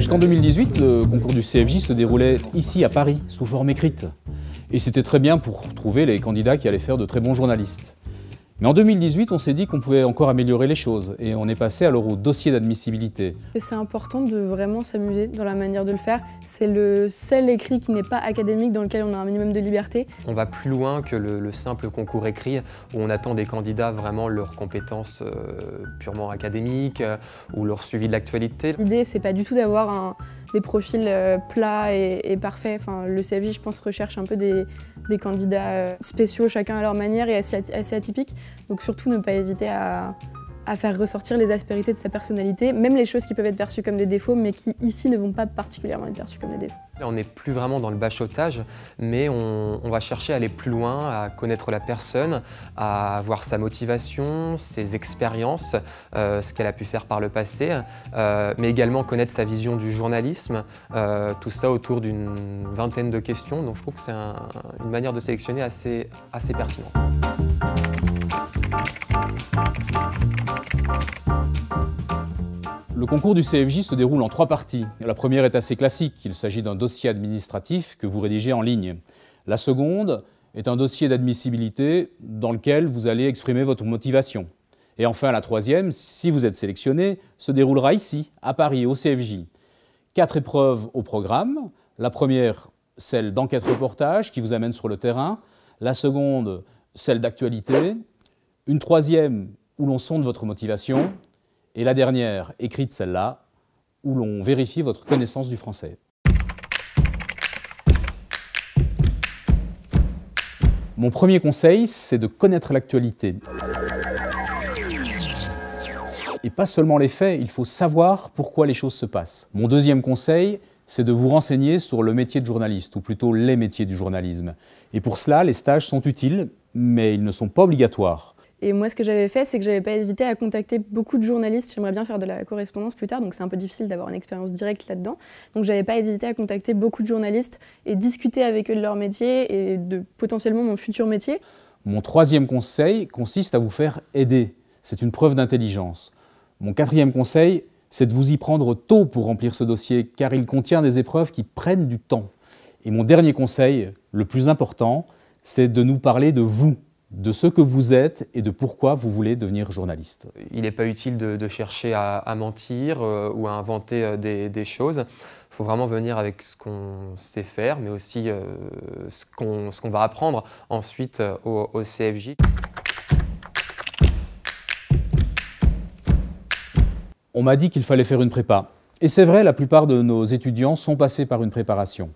Jusqu'en 2018, le concours du CFJ se déroulait ici à Paris, sous forme écrite. Et c'était très bien pour trouver les candidats qui allaient faire de très bons journalistes. Mais en 2018, on s'est dit qu'on pouvait encore améliorer les choses et on est passé alors au dossier d'admissibilité. C'est important de vraiment s'amuser dans la manière de le faire. C'est le seul écrit qui n'est pas académique, dans lequel on a un minimum de liberté. On va plus loin que le simple concours écrit, où on attend des candidats vraiment leurs compétences purement académiques ou leur suivi de l'actualité. L'idée, c'est pas du tout d'avoir des profils plats et parfaits. Enfin, le CFJ, je pense, recherche un peu des candidats spéciaux, chacun à leur manière et assez atypiques. Donc surtout ne pas hésiter à faire ressortir les aspérités de sa personnalité, même les choses qui peuvent être perçues comme des défauts, mais qui ici ne vont pas particulièrement être perçues comme des défauts. On n'est plus vraiment dans le bachotage, mais on va chercher à aller plus loin, à connaître la personne, à voir sa motivation, ses expériences, ce qu'elle a pu faire par le passé, mais également connaître sa vision du journalisme, tout ça autour d'une vingtaine de questions. Donc je trouve que c'est une manière de sélectionner assez pertinente. Le concours du CFJ se déroule en 3 parties. La première est assez classique, il s'agit d'un dossier administratif que vous rédigez en ligne. La seconde est un dossier d'admissibilité dans lequel vous allez exprimer votre motivation. Et enfin, la troisième, si vous êtes sélectionné, se déroulera ici, à Paris, au CFJ. 4 épreuves au programme. La première, celle d'enquête-reportage qui vous amène sur le terrain. La seconde, celle d'actualité. Une troisième où l'on sonde votre motivation. Et la dernière, écrite celle-là, où l'on vérifie votre connaissance du français. Mon premier conseil, c'est de connaître l'actualité. Et pas seulement les faits, il faut savoir pourquoi les choses se passent. Mon deuxième conseil, c'est de vous renseigner sur le métier de journaliste, ou plutôt les métiers du journalisme. Et pour cela, les stages sont utiles, mais ils ne sont pas obligatoires. Et moi, ce que j'avais fait, c'est que j'avais pas hésité à contacter beaucoup de journalistes. J'aimerais bien faire de la correspondance plus tard, donc c'est un peu difficile d'avoir une expérience directe là-dedans. Donc j'avais pas hésité à contacter beaucoup de journalistes et discuter avec eux de leur métier et de potentiellement mon futur métier. Mon troisième conseil consiste à vous faire aider. C'est une preuve d'intelligence. Mon quatrième conseil, c'est de vous y prendre tôt pour remplir ce dossier, car il contient des épreuves qui prennent du temps. Et mon dernier conseil, le plus important, c'est de nous parler de vous, de ce que vous êtes et de pourquoi vous voulez devenir journaliste. Il n'est pas utile de chercher à mentir ou à inventer des choses. Il faut vraiment venir avec ce qu'on sait faire, mais aussi ce qu'on va apprendre ensuite au CFJ. On m'a dit qu'il fallait faire une prépa. Et c'est vrai, la plupart de nos étudiants sont passés par une préparation.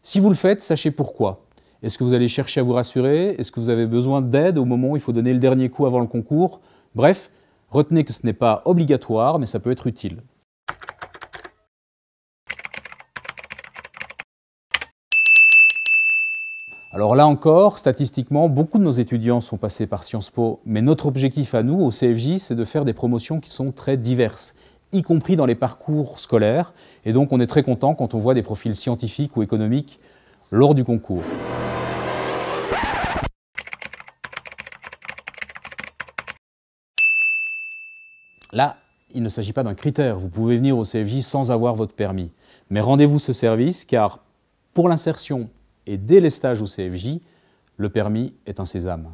Si vous le faites, sachez pourquoi. Est-ce que vous allez chercher à vous rassurer? Est-ce que vous avez besoin d'aide au moment où il faut donner le dernier coup avant le concours? Bref, retenez que ce n'est pas obligatoire, mais ça peut être utile. Alors là encore, statistiquement, beaucoup de nos étudiants sont passés par Sciences Po, mais notre objectif à nous, au CFJ, c'est de faire des promotions qui sont très diverses, y compris dans les parcours scolaires, et donc on est très content quand on voit des profils scientifiques ou économiques lors du concours. Là, il ne s'agit pas d'un critère, vous pouvez venir au CFJ sans avoir votre permis. Mais rendez-vous ce service car pour l'insertion et dès les stages au CFJ, le permis est un sésame.